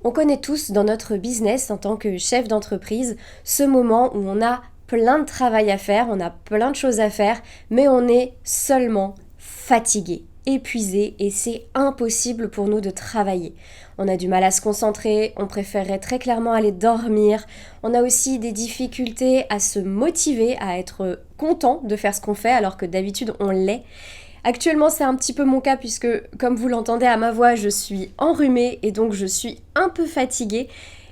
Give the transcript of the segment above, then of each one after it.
On connaît tous dans notre business en tant que chef d'entreprise ce moment où on a plein de travail à faire, on a plein de choses à faire, mais on est seulement fatigué, épuisé et c'est impossible pour nous de travailler. On a du mal à se concentrer, on préférerait très clairement aller dormir, on a aussi des difficultés à se motiver, à être content de faire ce qu'on fait alors que d'habitude on l'est. Actuellement, c'est un petit peu mon cas puisque, comme vous l'entendez à ma voix, je suis enrhumée et donc je suis un peu fatiguée.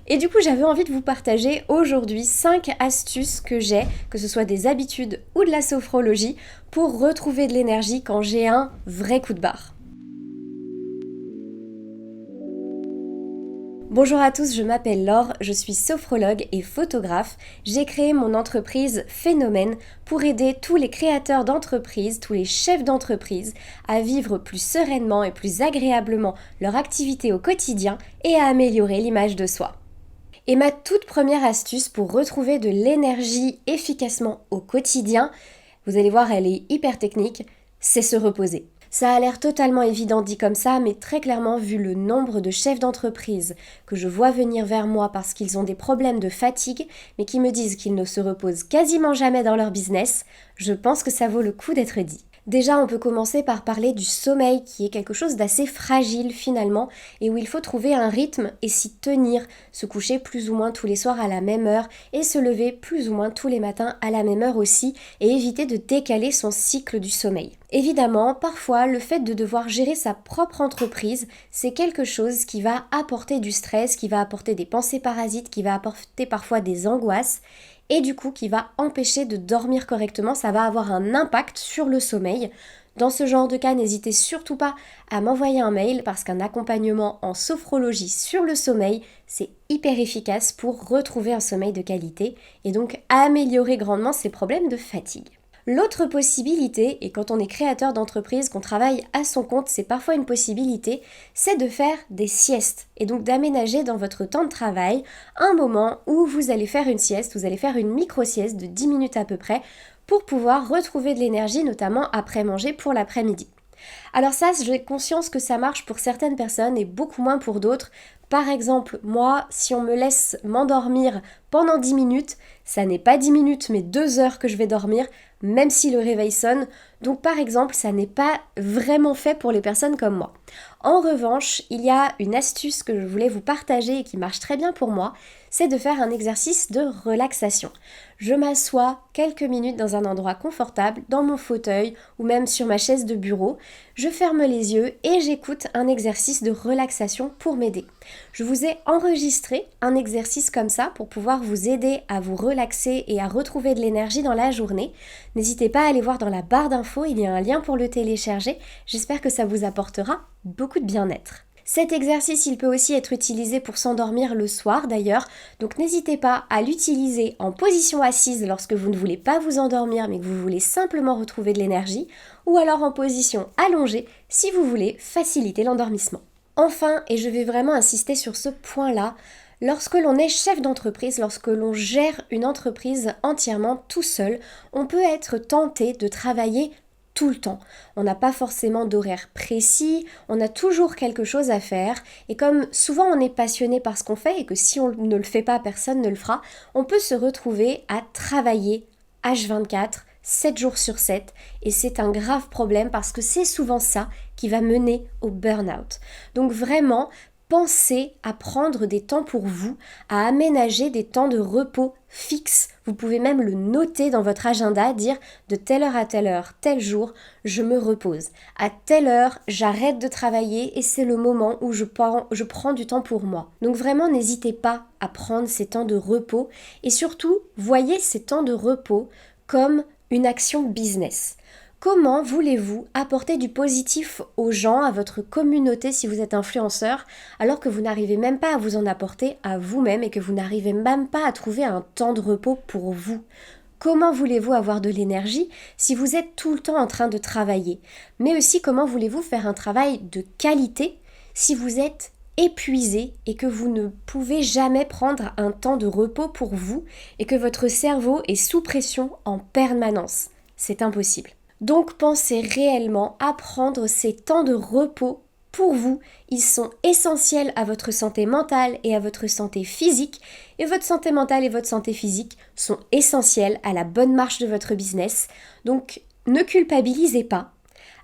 Et du coup, j'avais envie de vous partager aujourd'hui 5 astuces que j'ai, que ce soit des habitudes ou de la sophrologie, pour retrouver de l'énergie quand j'ai un vrai coup de barre. Bonjour à tous, je m'appelle Laure, je suis sophrologue et photographe. J'ai créé mon entreprise Phénomène pour aider tous les créateurs d'entreprises, tous les chefs d'entreprise à vivre plus sereinement et plus agréablement leur activité au quotidien et à améliorer l'image de soi. Et ma toute première astuce pour retrouver de l'énergie efficacement au quotidien, vous allez voir, elle est hyper technique, c'est se reposer. Ça a l'air totalement évident dit comme ça, mais très clairement, vu le nombre de chefs d'entreprise que je vois venir vers moi parce qu'ils ont des problèmes de fatigue, mais qui me disent qu'ils ne se reposent quasiment jamais dans leur business, je pense que ça vaut le coup d'être dit. Déjà, on peut commencer par parler du sommeil, qui est quelque chose d'assez fragile finalement, et où il faut trouver un rythme et s'y tenir, se coucher plus ou moins tous les soirs à la même heure, et se lever plus ou moins tous les matins à la même heure aussi, et éviter de décaler son cycle du sommeil. Évidemment, parfois, le fait de devoir gérer sa propre entreprise, c'est quelque chose qui va apporter du stress, qui va apporter des pensées parasites, qui va apporter parfois des angoisses, et du coup qui va empêcher de dormir correctement, ça va avoir un impact sur le sommeil. Dans ce genre de cas, n'hésitez surtout pas à m'envoyer un mail parce qu'un accompagnement en sophrologie sur le sommeil, c'est hyper efficace pour retrouver un sommeil de qualité et donc améliorer grandement ces problèmes de fatigue. L'autre possibilité, et quand on est créateur d'entreprise, qu'on travaille à son compte, c'est parfois une possibilité, c'est de faire des siestes et donc d'aménager dans votre temps de travail un moment où vous allez faire une sieste, vous allez faire une micro-sieste de 10 minutes à peu près pour pouvoir retrouver de l'énergie, notamment après manger pour l'après-midi. Alors ça, j'ai conscience que ça marche pour certaines personnes et beaucoup moins pour d'autres. Par exemple, moi, si on me laisse m'endormir pendant 10 minutes, ça n'est pas 10 minutes mais 2 heures que je vais dormir, même si le réveil sonne. Donc par exemple, ça n'est pas vraiment fait pour les personnes comme moi. En revanche, il y a une astuce que je voulais vous partager et qui marche très bien pour moi, c'est de faire un exercice de relaxation. Je m'assois quelques minutes dans un endroit confortable, dans mon fauteuil ou même sur ma chaise de bureau. Je ferme les yeux et j'écoute un exercice de relaxation pour m'aider. Je vous ai enregistré un exercice comme ça pour pouvoir vous aider à vous relaxer et à retrouver de l'énergie dans la journée. N'hésitez pas à aller voir dans la barre d'infos, il y a un lien pour le télécharger. J'espère que ça vous apportera beaucoup de bien-être. Cet exercice, il peut aussi être utilisé pour s'endormir le soir d'ailleurs, donc n'hésitez pas à l'utiliser en position assise lorsque vous ne voulez pas vous endormir mais que vous voulez simplement retrouver de l'énergie, ou alors en position allongée si vous voulez faciliter l'endormissement. Enfin, et je vais vraiment insister sur ce point-là, lorsque l'on est chef d'entreprise, lorsque l'on gère une entreprise entièrement tout seul, on peut être tenté de travailler tout le temps. On n'a pas forcément d'horaire précis, on a toujours quelque chose à faire et comme souvent on est passionné par ce qu'on fait et que si on ne le fait pas, personne ne le fera, on peut se retrouver à travailler H24, 7 jours sur 7 et c'est un grave problème parce que c'est souvent ça qui va mener au burn-out. Donc vraiment, pensez à prendre des temps pour vous, à aménager des temps de repos fixes. Vous pouvez même le noter dans votre agenda, dire de telle heure à telle heure, tel jour, je me repose. À telle heure, j'arrête de travailler et c'est le moment où je prends du temps pour moi. Donc vraiment, n'hésitez pas à prendre ces temps de repos et surtout, voyez ces temps de repos comme une action business. Comment voulez-vous apporter du positif aux gens, à votre communauté si vous êtes influenceur, alors que vous n'arrivez même pas à vous en apporter à vous-même et que vous n'arrivez même pas à trouver un temps de repos pour vous? Comment voulez-vous avoir de l'énergie si vous êtes tout le temps en train de travailler? Mais aussi, comment voulez-vous faire un travail de qualité si vous êtes épuisé et que vous ne pouvez jamais prendre un temps de repos pour vous et que votre cerveau est sous pression en permanence? C'est impossible. Donc pensez réellement à prendre ces temps de repos pour vous, ils sont essentiels à votre santé mentale et à votre santé physique, et votre santé mentale et votre santé physique sont essentiels à la bonne marche de votre business. Donc ne culpabilisez pas.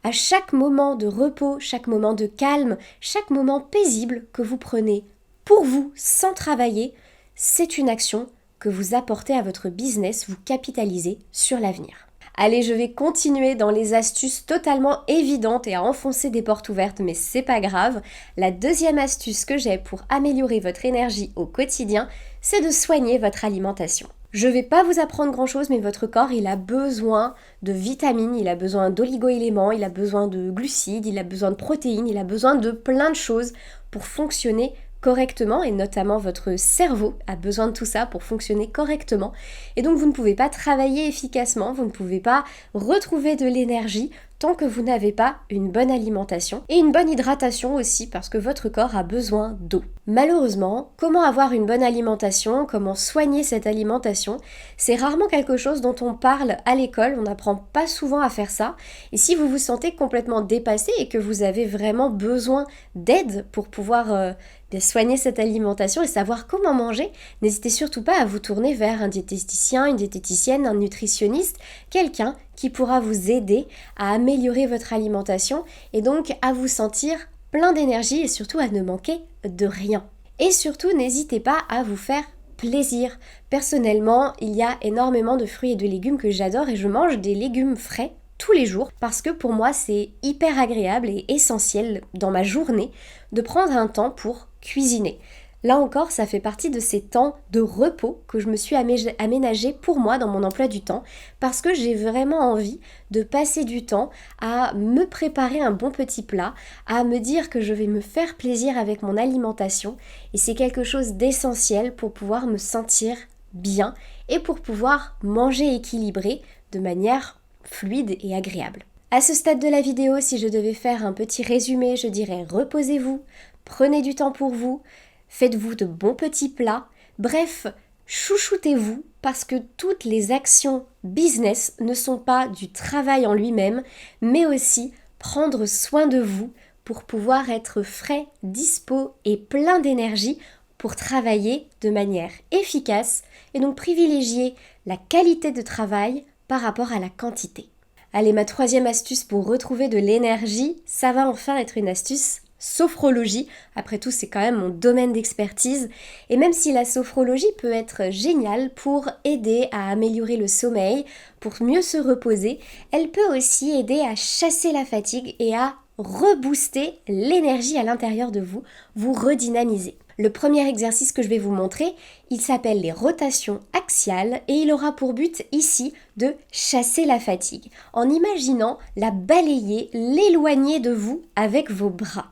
À chaque moment de repos, chaque moment de calme, chaque moment paisible que vous prenez pour vous sans travailler, c'est une action que vous apportez à votre business, vous capitalisez sur l'avenir. Allez, je vais continuer dans les astuces totalement évidentes et à enfoncer des portes ouvertes, mais c'est pas grave. La deuxième astuce que j'ai pour améliorer votre énergie au quotidien, c'est de soigner votre alimentation. Je vais pas vous apprendre grand chose, mais votre corps, il a besoin de vitamines, il a besoin d'oligo-éléments, il a besoin de glucides, il a besoin de protéines, il a besoin de plein de choses pour fonctionner correctement, et notamment votre cerveau a besoin de tout ça pour fonctionner correctement. Et donc vous ne pouvez pas travailler efficacement, vous ne pouvez pas retrouver de l'énergie tant que vous n'avez pas une bonne alimentation et une bonne hydratation aussi, parce que votre corps a besoin d'eau. Malheureusement, comment avoir une bonne alimentation, comment soigner cette alimentation, c'est rarement quelque chose dont on parle à l'école, on n'apprend pas souvent à faire ça. Et si vous vous sentez complètement dépassé et que vous avez vraiment besoin d'aide pour pouvoir soigner cette alimentation et savoir comment manger, n'hésitez surtout pas à vous tourner vers un diététicien, une diététicienne, un nutritionniste, quelqu'un qui pourra vous aider à améliorer votre alimentation et donc à vous sentir plein d'énergie et surtout à ne manquer de rien. Et surtout, n'hésitez pas à vous faire plaisir. Personnellement, il y a énormément de fruits et de légumes que j'adore et je mange des légumes frais tous les jours parce que pour moi c'est hyper agréable et essentiel dans ma journée de prendre un temps pour cuisiner. Là encore, ça fait partie de ces temps de repos que je me suis aménagé pour moi dans mon emploi du temps parce que j'ai vraiment envie de passer du temps à me préparer un bon petit plat, à me dire que je vais me faire plaisir avec mon alimentation et c'est quelque chose d'essentiel pour pouvoir me sentir bien et pour pouvoir manger équilibré de manière fluide et agréable. À ce stade de la vidéo, si je devais faire un petit résumé, je dirais reposez-vous, prenez du temps pour vous, faites-vous de bons petits plats, bref, chouchoutez-vous parce que toutes les actions business ne sont pas du travail en lui-même, mais aussi prendre soin de vous pour pouvoir être frais, dispo et plein d'énergie pour travailler de manière efficace et donc privilégier la qualité de travail par rapport à la quantité. Allez, ma troisième astuce pour retrouver de l'énergie, ça va enfin être une astuce sophrologie. Après tout, c'est quand même mon domaine d'expertise. Et même si la sophrologie peut être géniale pour aider à améliorer le sommeil, pour mieux se reposer, elle peut aussi aider à chasser la fatigue et à rebooster l'énergie à l'intérieur de vous, vous redynamiser. Le premier exercice que je vais vous montrer, il s'appelle les rotations axiales et il aura pour but ici de chasser la fatigue en imaginant la balayer, l'éloigner de vous avec vos bras.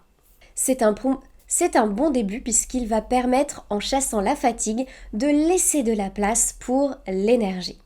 C'est un bon début puisqu'il va permettre, en chassant la fatigue, de laisser de la place pour l'énergie.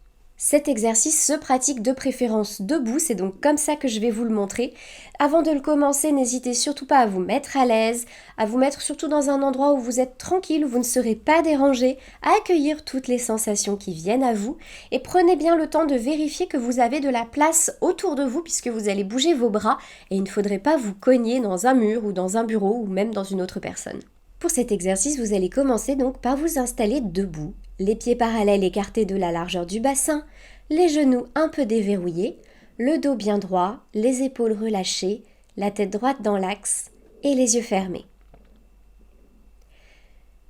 Cet exercice se pratique de préférence debout, c'est donc comme ça que je vais vous le montrer. Avant de le commencer, n'hésitez surtout pas à vous mettre à l'aise, à vous mettre surtout dans un endroit où vous êtes tranquille, où vous ne serez pas dérangé, à accueillir toutes les sensations qui viennent à vous et prenez bien le temps de vérifier que vous avez de la place autour de vous puisque vous allez bouger vos bras et il ne faudrait pas vous cogner dans un mur ou dans un bureau ou même dans une autre personne. Pour cet exercice, vous allez commencer donc par vous installer debout, les pieds parallèles écartés de la largeur du bassin, les genoux un peu déverrouillés, le dos bien droit, les épaules relâchées, la tête droite dans l'axe et les yeux fermés.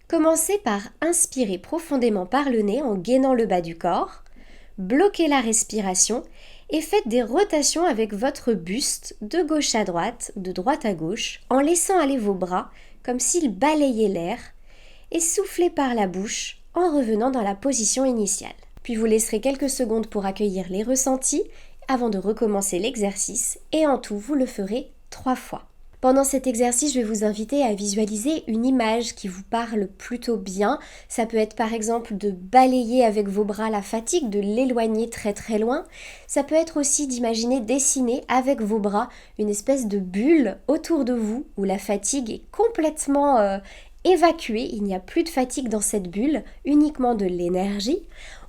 Commencez par inspirer profondément par le nez en gainant le bas du corps, bloquez la respiration et faites des rotations avec votre buste de gauche à droite, de droite à gauche, en laissant aller vos bras comme s'ils balayaient l'air et soufflez par la bouche en revenant dans la position initiale. Puis vous laisserez quelques secondes pour accueillir les ressentis avant de recommencer l'exercice et en tout vous le ferez 3 fois. Pendant cet exercice, je vais vous inviter à visualiser une image qui vous parle plutôt bien. Ça peut être par exemple de balayer avec vos bras la fatigue, de l'éloigner très très loin. Ça peut être aussi d'imaginer dessiner avec vos bras une espèce de bulle autour de vous où la fatigue est complètement évacué, il n'y a plus de fatigue dans cette bulle, uniquement de l'énergie.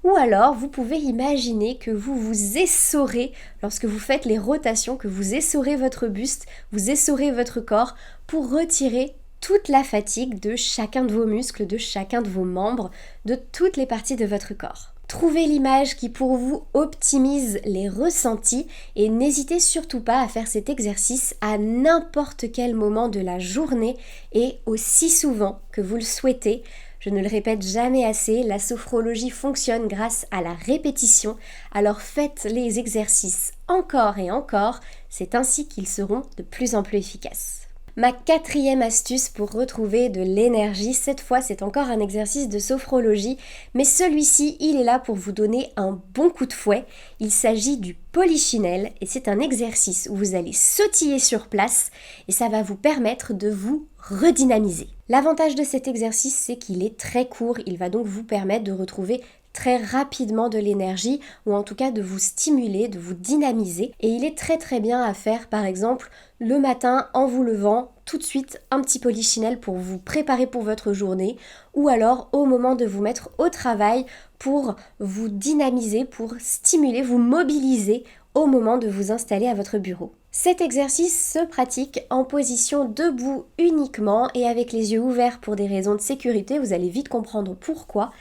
Ou alors, vous pouvez imaginer que vous vous essorez lorsque vous faites les rotations, que vous essorez votre buste, vous essorez votre corps pour retirer toute la fatigue de chacun de vos muscles, de chacun de vos membres, de toutes les parties de votre corps. Trouvez l'image qui pour vous optimise les ressentis et n'hésitez surtout pas à faire cet exercice à n'importe quel moment de la journée et aussi souvent que vous le souhaitez. Je ne le répète jamais assez, la sophrologie fonctionne grâce à la répétition, alors faites les exercices encore et encore, c'est ainsi qu'ils seront de plus en plus efficaces. Ma 4e astuce pour retrouver de l'énergie, cette fois c'est encore un exercice de sophrologie, mais celui-ci il est là pour vous donner un bon coup de fouet. Il s'agit du polichinelle et c'est un exercice où vous allez sautiller sur place et ça va vous permettre de vous redynamiser. L'avantage de cet exercice c'est qu'il est très court, il va donc vous permettre de retrouver très rapidement de l'énergie ou en tout cas de vous stimuler, de vous dynamiser et il est très bien à faire par exemple le matin en vous levant, tout de suite un petit polichinelle pour vous préparer pour votre journée ou alors au moment de vous mettre au travail pour vous dynamiser, pour stimuler, vous mobiliser au moment de vous installer à votre bureau. Cet exercice se pratique en position debout uniquement et avec les yeux ouverts pour des raisons de sécurité, vous allez vite comprendre pourquoi,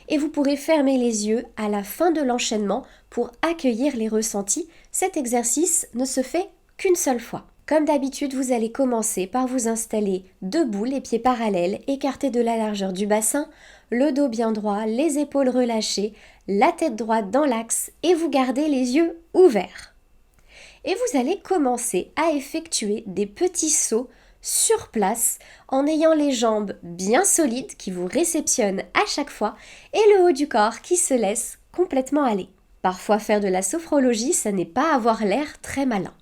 et vous pourrez fermer les yeux à la fin de l'enchaînement pour accueillir les ressentis. Cet exercice ne se fait qu'une seule fois. Comme d'habitude, vous allez commencer par vous installer debout, les pieds parallèles, écartés de la largeur du bassin, le dos bien droit, les épaules relâchées, la tête droite dans l'axe et vous gardez les yeux ouverts. Et vous allez commencer à effectuer des petits sauts sur place en ayant les jambes bien solides qui vous réceptionnent à chaque fois et le haut du corps qui se laisse complètement aller. Parfois faire de la sophrologie, ça n'est pas avoir l'air très malin.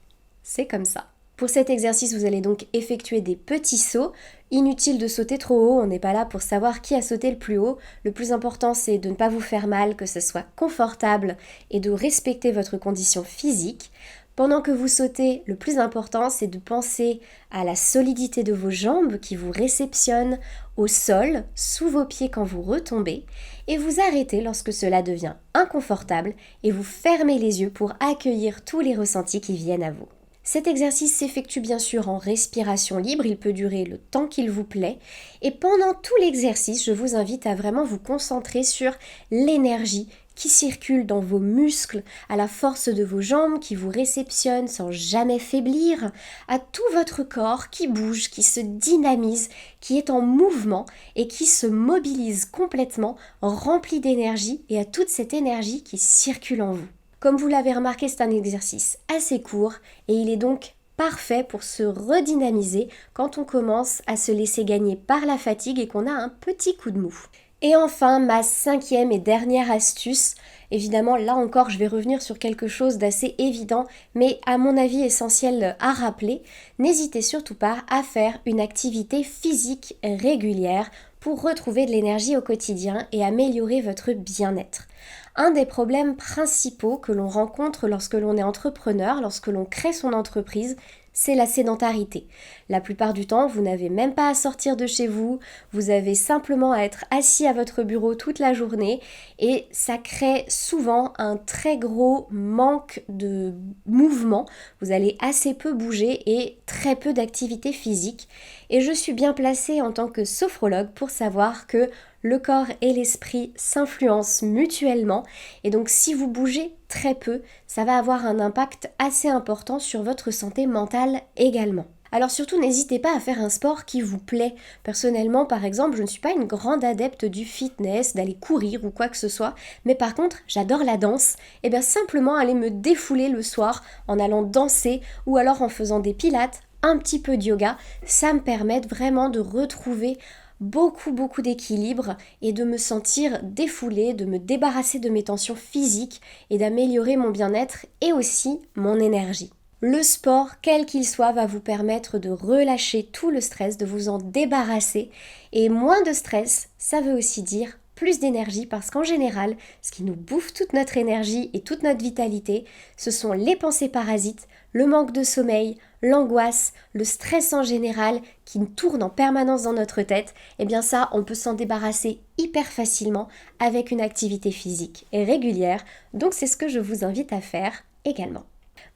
C'est comme ça. Pour cet exercice, vous allez donc effectuer des petits sauts. Inutile de sauter trop haut, on n'est pas là pour savoir qui a sauté le plus haut. Le plus important, c'est de ne pas vous faire mal, que ce soit confortable et de respecter votre condition physique. Pendant que vous sautez, le plus important, c'est de penser à la solidité de vos jambes qui vous réceptionnent au sol, sous vos pieds quand vous retombez, et vous arrêtez lorsque cela devient inconfortable et vous fermez les yeux pour accueillir tous les ressentis qui viennent à vous. Cet exercice s'effectue bien sûr en respiration libre, il peut durer le temps qu'il vous plaît, et pendant tout l'exercice, je vous invite à vraiment vous concentrer sur l'énergie qui circule dans vos muscles, à la force de vos jambes qui vous réceptionnent sans jamais faiblir, à tout votre corps qui bouge, qui se dynamise, qui est en mouvement et qui se mobilise complètement, rempli d'énergie et à toute cette énergie qui circule en vous. Comme vous l'avez remarqué, c'est un exercice assez court et il est donc parfait pour se redynamiser quand on commence à se laisser gagner par la fatigue et qu'on a un petit coup de mou. Et enfin, ma 5e et dernière astuce, évidemment là encore je vais revenir sur quelque chose d'assez évident mais à mon avis essentiel à rappeler, n'hésitez surtout pas à faire une activité physique régulière pour retrouver de l'énergie au quotidien et améliorer votre bien-être. Un des problèmes principaux que l'on rencontre lorsque l'on est entrepreneur, lorsque l'on crée son entreprise, c'est la sédentarité. La plupart du temps, vous n'avez même pas à sortir de chez vous, vous avez simplement à être assis à votre bureau toute la journée et ça crée souvent un très gros manque de mouvement. Vous allez assez peu bouger et très peu d'activité physique. Et je suis bien placée en tant que sophrologue pour savoir que le corps et l'esprit s'influencent mutuellement et donc si vous bougez très peu, ça va avoir un impact assez important sur votre santé mentale également. Alors surtout n'hésitez pas à faire un sport qui vous plaît. Personnellement par exemple, je ne suis pas une grande adepte du fitness, d'aller courir ou quoi que ce soit, mais par contre j'adore la danse, et bien simplement aller me défouler le soir en allant danser ou alors en faisant des pilates, un petit peu de yoga, ça me permet vraiment de retrouver beaucoup d'équilibre et de me sentir défoulée, de me débarrasser de mes tensions physiques et d'améliorer mon bien-être et aussi mon énergie. Le sport, quel qu'il soit, va vous permettre de relâcher tout le stress, de vous en débarrasser et moins de stress, ça veut aussi dire plus d'énergie parce qu'en général, ce qui nous bouffe toute notre énergie et toute notre vitalité, ce sont les pensées parasites, le manque de sommeil, l'angoisse, le stress en général qui nous tourne en permanence dans notre tête. Et bien ça, on peut s'en débarrasser hyper facilement avec une activité physique et régulière. Donc c'est ce que je vous invite à faire également.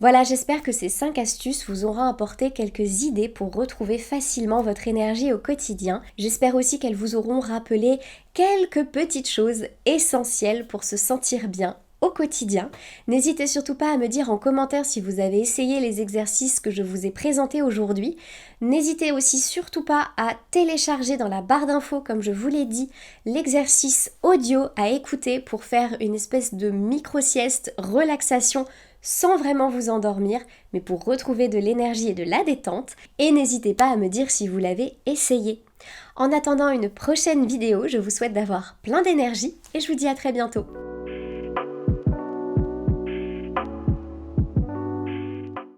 Voilà, j'espère que ces 5 astuces vous auront apporté quelques idées pour retrouver facilement votre énergie au quotidien. J'espère aussi qu'elles vous auront rappelé quelques petites choses essentielles pour se sentir bien au quotidien. N'hésitez surtout pas à me dire en commentaire si vous avez essayé les exercices que je vous ai présentés aujourd'hui. N'hésitez aussi surtout pas à télécharger dans la barre d'infos, comme je vous l'ai dit, l'exercice audio à écouter pour faire une espèce de micro-sieste, relaxation sans vraiment vous endormir, mais pour retrouver de l'énergie et de la détente. Et n'hésitez pas à me dire si vous l'avez essayé. En attendant une prochaine vidéo, je vous souhaite d'avoir plein d'énergie et je vous dis à très bientôt.